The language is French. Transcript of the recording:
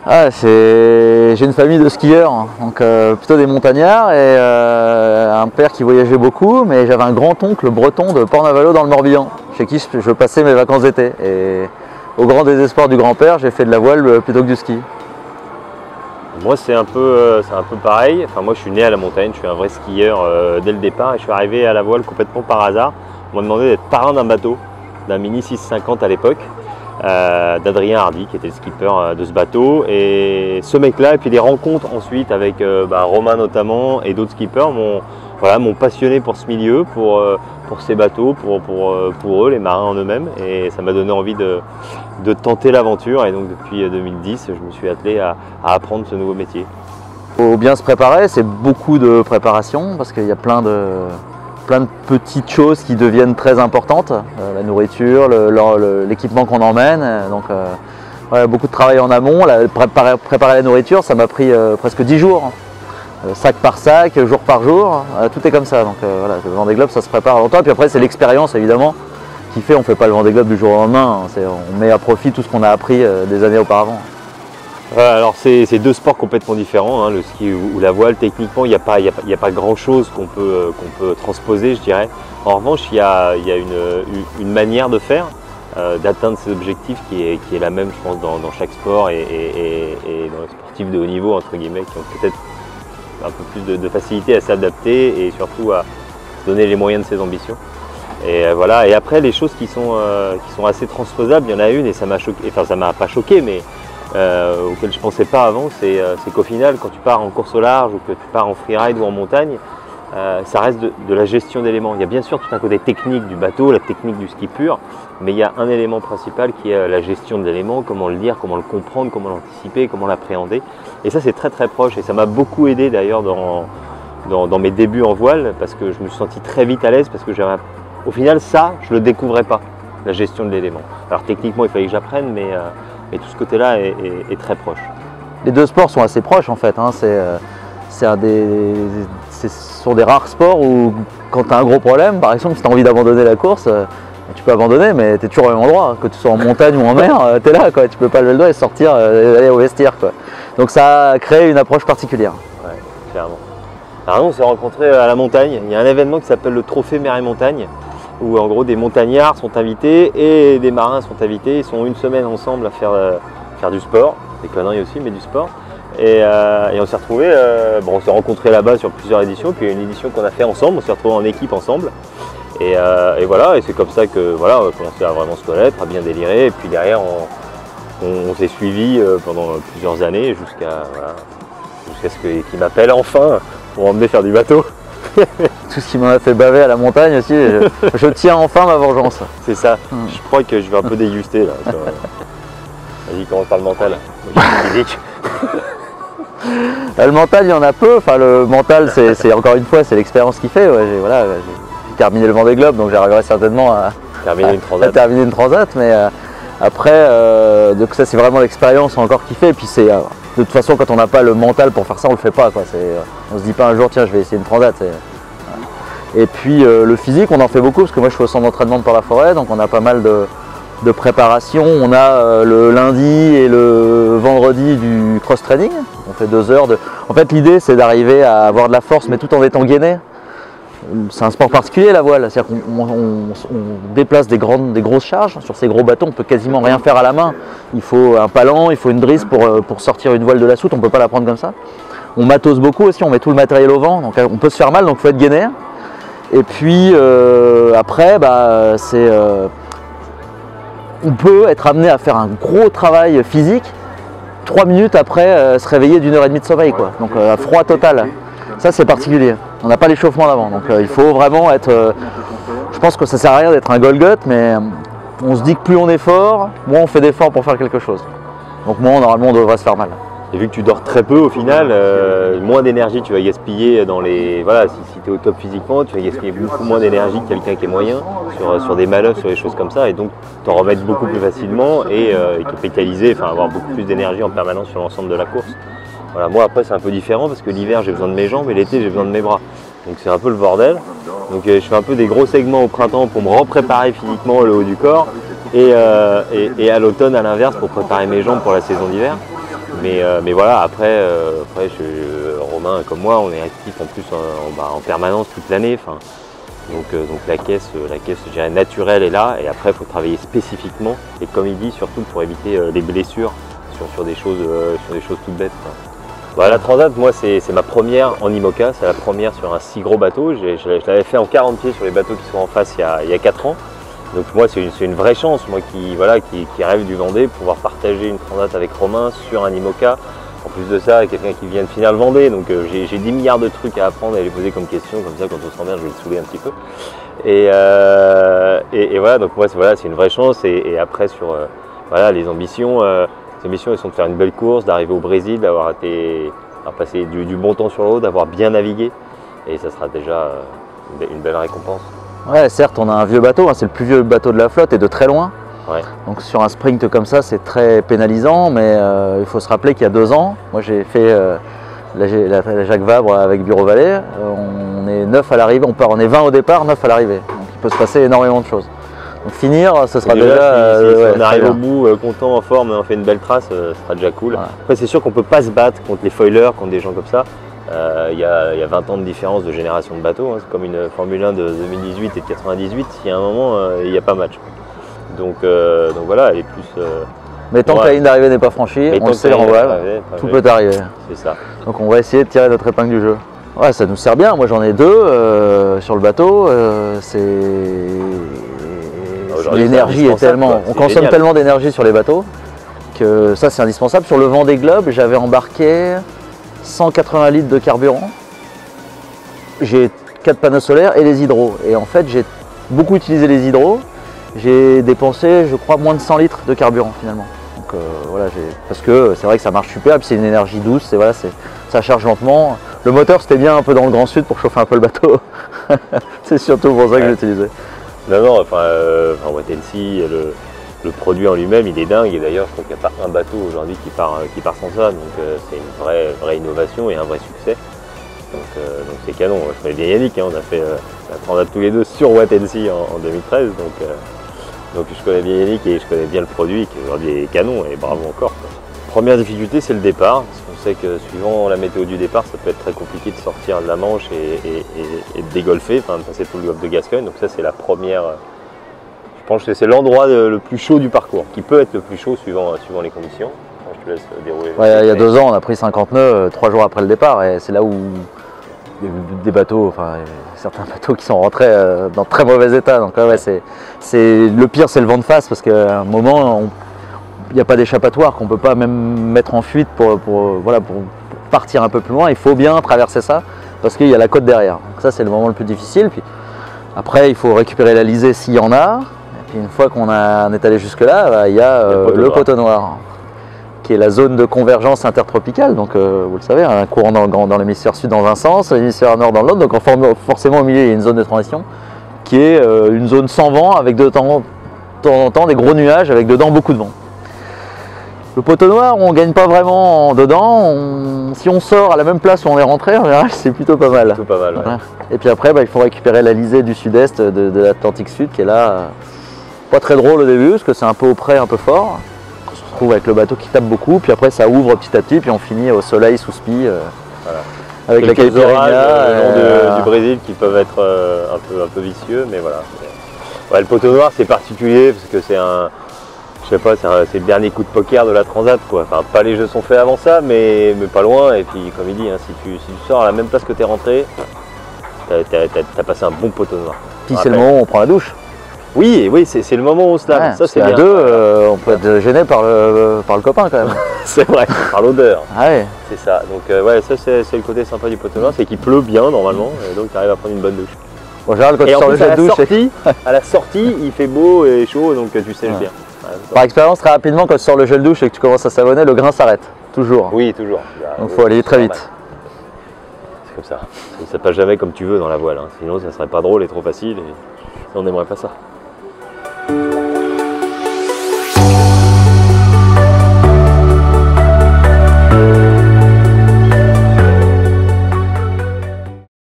J'ai une famille de skieurs, donc plutôt des montagnards et un père qui voyageait beaucoup, mais j'avais un grand-oncle breton de Port-Navalo dans le Morbihan, chez qui je passais mes vacances d'été. Et au grand désespoir du grand-père, j'ai fait de la voile plutôt que du ski. Moi c'est un peu pareil, enfin, moi je suis né à la montagne, je suis un vrai skieur dès le départ et je suis arrivé à la voile complètement par hasard. On m'a demandé d'être parrain d'un bateau, d'un Mini 650 à l'époque. D'Adrien Hardy qui était le skipper de ce bateau, et ce mec là et puis des rencontres ensuite avec Romain notamment et d'autres skippers m'ont passionné pour ce milieu, pour ces bateaux, pour eux, les marins en eux-mêmes, et ça m'a donné envie de tenter l'aventure, et donc depuis 2010 je me suis attelé à apprendre ce nouveau métier. Il faut bien se préparer, c'est beaucoup de préparation parce qu'il y a plein de petites choses qui deviennent très importantes, la nourriture, l'équipement qu'on emmène, donc beaucoup de travail en amont. Préparer la nourriture, ça m'a pris presque 10 jours, sac par sac, jour par jour, tout est comme ça. Donc le Vendée Globe ça se prépare longtemps, et puis après c'est l'expérience évidemment qui fait, on ne fait pas le Vendée Globe du jour au lendemain, on met à profit tout ce qu'on a appris des années auparavant. Alors c'est deux sports complètement différents, hein, le ski ou la voile. Techniquement, il n'y a pas grand chose qu'on peut transposer, je dirais. En revanche, il y a une manière de faire, d'atteindre ces objectifs qui est la même, je pense, dans chaque sport, et dans les sportifs de haut niveau, entre guillemets, qui ont peut-être un peu plus de facilité à s'adapter et surtout à se donner les moyens de ses ambitions. Et voilà. Et après, les choses qui sont assez transposables, il y en a une, et ça m'a choqué, enfin ça m'a pas choqué, mais auquel je ne pensais pas avant, c'est qu'au final, quand tu pars en course au large ou que tu pars en freeride ou en montagne, ça reste de la gestion d'éléments. Il y a bien sûr tout un côté technique du bateau, la technique du ski pur, mais il y a un élément principal qui est la gestion de l'élément, comment le lire, comment le comprendre, comment l'anticiper, comment l'appréhender. Et ça, c'est très très proche, et ça m'a beaucoup aidé d'ailleurs dans mes débuts en voile, parce que je me suis senti très vite à l'aise, parce que au final, ça, je ne le découvrais pas, la gestion de l'élément. Alors techniquement, il fallait que j'apprenne, mais tout ce côté-là est très proche. Les deux sports sont assez proches en fait, hein. Ce sont des rares sports où quand tu as un gros problème, par exemple si tu as envie d'abandonner la course, tu peux abandonner, mais tu es toujours au même endroit, que tu sois en montagne ou en mer, tu es là, quoi. Tu peux pas lever le doigt et sortir, aller au vestiaire, quoi. Donc ça a créé une approche particulière. Ouais, clairement. Alors nous on s'est rencontrés à la montagne, il y a un événement qui s'appelle le Trophée Mer et Montagne, où en gros des montagnards sont invités et des marins sont invités. Ils sont une semaine ensemble à faire du sport, des conneries aussi, mais du sport. Et on s'est retrouvés, on s'est rencontrés là-bas sur plusieurs éditions, puis il y a une édition qu'on a fait ensemble, on s'est retrouvés en équipe ensemble. Et voilà, et c'est comme ça que on a commencé à vraiment se connaître, à bien délirer, et puis derrière on s'est suivis pendant plusieurs années jusqu'à ce qu'il m'appelle enfin pour m'emmener faire du bateau. Tout ce qui m'en a fait baver à la montagne aussi, je tiens enfin ma vengeance. C'est ça, je crois que je vais un peu déguster là. Vas-y, commence par le mental. Physique. Le mental, il y en a peu. Enfin, le mental, c'est encore une fois, c'est l'expérience qui fait. Ouais, j'ai terminé le Vendée Globe, donc j'arriverai certainement à terminer une transat. Mais après, donc ça, c'est vraiment l'expérience encore qui fait. Et puis de toute façon, quand on n'a pas le mental pour faire ça, on le fait pas, quoi. On se dit pas un jour, tiens, je vais essayer une transat. Et puis le physique, on en fait beaucoup parce que moi, je suis au centre d'entraînement de Port-la-Forêt, donc on a pas mal de préparation. On a le lundi et le vendredi du cross-training. On fait 2 heures de... En fait, l'idée, c'est d'arriver à avoir de la force, mais tout en étant gainé. C'est un sport particulier, la voile. C'est-à-dire qu'on déplace des grosses charges. Sur ces gros bateaux, on peut quasiment rien faire à la main. Il faut un palan, il faut une drisse pour sortir une voile de la soute. On ne peut pas la prendre comme ça. On matose beaucoup aussi, on met tout le matériel au vent. Donc on peut se faire mal, donc il faut être gainé. Et puis après, on peut être amené à faire un gros travail physique 3 minutes après se réveiller d'1h30 de sommeil, quoi. Donc froid total. Ça, c'est particulier. On n'a pas l'échauffement d'avant, donc il faut vraiment être... je pense que ça sert à rien d'être un Golgot, mais on se dit que plus on est fort, moins on fait d'efforts pour faire quelque chose. Donc moins normalement on devrait se faire mal. Et vu que tu dors très peu au final, moins d'énergie tu vas gaspiller dans les... Voilà, si tu es au top physiquement, tu vas gaspiller beaucoup moins d'énergie que quelqu'un qui est moyen sur des manœuvres, sur des choses comme ça, et donc t'en remettre beaucoup plus facilement et capitaliser, enfin avoir beaucoup plus d'énergie en permanence sur l'ensemble de la course. Voilà, moi après c'est un peu différent parce que l'hiver j'ai besoin de mes jambes et l'été j'ai besoin de mes bras. Donc c'est un peu le bordel. Donc je fais un peu des gros segments au printemps pour me repréparer physiquement le haut du corps et à l'automne à l'inverse pour préparer mes jambes pour la saison d'hiver. Mais voilà, après Romain comme moi, on est actif en plus en permanence toute l'année. Donc la caisse, je dirais, naturelle est là, et après il faut travailler spécifiquement, et comme il dit, surtout pour éviter les blessures sur des choses toutes bêtes. La Transat, moi c'est ma première en IMOCA, c'est la première sur un si gros bateau. Je l'avais fait en 40 pieds sur les bateaux qui sont en face il y a 4 ans. Donc moi c'est une vraie chance, moi qui rêve du Vendée, pouvoir partager une Transat avec Romain sur un IMOCA. En plus de ça, quelqu'un qui vient de finir le Vendée, donc j'ai 10 milliards de trucs à apprendre et à lui poser comme question, comme ça quand on s'emmerde je vais le saouler un petit peu. Et voilà, donc moi c'est une vraie chance, et après sur les ambitions, elles sont de faire une belle course, d'arriver au Brésil, d'avoir passé du bon temps sur l'eau, d'avoir bien navigué, et ça sera déjà une belle récompense. Ouais, certes on a un vieux bateau, hein, c'est le plus vieux bateau de la flotte et de très loin. Ouais. Donc sur un sprint comme ça c'est très pénalisant, mais il faut se rappeler qu'il y a 2 ans, moi j'ai fait la Jacques Vabre avec Bureau Vallée, on est 9 à l'arrivée, on est 20 au départ, 9 à l'arrivée, donc il peut se passer énormément de choses. Donc finir, ce sera déjà si on arrive au bout content, en forme, on fait une belle trace, ce sera déjà cool. Ouais. Après c'est sûr qu'on ne peut pas se battre contre les foilers, contre des gens comme ça. Il y a 20 ans de différence de génération de bateaux, hein. C'est comme une Formule 1 de 2018 et de 98, il y a un moment il n'y a pas match. Donc voilà, elle est plus... Mais tant que la ligne d'arrivée n'est pas franchie, on le sait en voile, tout peut arriver. C'est ça. Donc on va essayer de tirer notre épingle du jeu. Ouais, ça nous sert bien, moi j'en ai 2 sur le bateau, l'énergie est tellement... On consomme tellement d'énergie sur les bateaux que ça c'est indispensable. Sur le Vendée Globe, j'avais embarqué 180 litres de carburant. J'ai 4 panneaux solaires et les hydros. Et en fait j'ai beaucoup utilisé les hydros. J'ai dépensé, je crois, moins de 100 litres de carburant finalement. Donc voilà, parce que c'est vrai que ça marche super, et puis c'est une énergie douce, ça charge lentement. Le moteur c'était bien un peu dans le Grand Sud pour chauffer un peu le bateau. C'est surtout pour ça que j'utilisais. Non, Wet & Sea, le produit en lui-même il est dingue, et d'ailleurs je trouve qu'il n'y a pas un bateau aujourd'hui qui part sans ça, donc c'est une vraie innovation et un vrai succès. Donc c'est canon. Je connais bien Yannick, hein, on a fait la Transat tous les deux sur Wet & Sea en 2013, donc je connais bien Yannick et je connais bien le produit qui aujourd'hui est canon, et bravo encore. Première difficulté c'est le départ, parce qu'on sait que suivant la météo du départ ça peut être très compliqué de sortir de la Manche et de dégolfer, de passer tout le golfe de Gascogne, donc ça c'est la première, je pense que c'est l'endroit le plus chaud du parcours, qui peut être le plus chaud suivant les conditions. Je te laisse dérouler. Ouais, il y a 2 ans on a pris 50 nœuds 3 jours après le départ, et c'est là où il y a eu des bateaux, certains bateaux qui sont rentrés dans très mauvais état. Donc le pire c'est le vent de face, parce qu'à un moment il n'y a pas d'échappatoire, qu'on ne peut pas même mettre en fuite pour partir un peu plus loin. Il faut bien traverser ça parce qu'il y a la côte derrière. Donc ça c'est le moment le plus difficile. Puis après il faut récupérer la lisée s'il y en a. Et puis une fois qu'on est allé jusque là, il y a le poteau noir, qui est la zone de convergence intertropicale. Donc vous le savez, un courant dans l'hémisphère sud dans un sens, l'hémisphère nord dans l'autre. Donc forcément au milieu il y a une zone de transition qui est une zone sans vent, avec de temps en temps des gros nuages, avec dedans beaucoup de vent. Le poteau noir, on ne gagne pas vraiment dedans. Si on sort à la même place où on est rentré, en général, c'est plutôt pas mal. Plutôt pas mal, ouais. Et puis après, il faut récupérer la lisée du sud-est de l'Atlantique Sud, qui est là, pas très drôle au début, parce que c'est un peu au près, un peu fort. On se retrouve avec le bateau qui tape beaucoup, puis après ça ouvre petit à petit, puis on finit au soleil sous spi. Avec la Caipirinha le long du Brésil qui peuvent être un peu vicieux, mais voilà. Ouais, le poteau noir c'est particulier parce que c'est c'est le dernier coup de poker de la Transat, quoi. Enfin, pas les jeux sont faits avant ça, mais pas loin. Et puis comme il dit, hein, si tu sors à la même place que tu es rentré, t'as passé un bon poteau noir. Puis c'est le moment où on prend la douche. Oui, c'est le moment où on se lave. Ouais, ça c'est à 2, on peut être gêné par le copain quand même. C'est vrai, par l'odeur. Ah ouais. C'est ça. Donc ça c'est le côté sympa du poteau noir, c'est qu'il pleut bien normalement, et donc tu arrives à prendre une bonne douche. En général, quand tu sors le jet de douche, à la sortie, il fait beau et chaud, donc tu sèches bien. Ouais, par expérience, très rapidement, quand tu sors le gel douche et que tu commences à savonner, le grain s'arrête. Toujours. Oui, toujours. Donc il faut aller très vite. C'est comme ça. Ça ne passe jamais comme tu veux dans la voile, hein. Sinon ça serait pas drôle et trop facile, et on n'aimerait pas ça.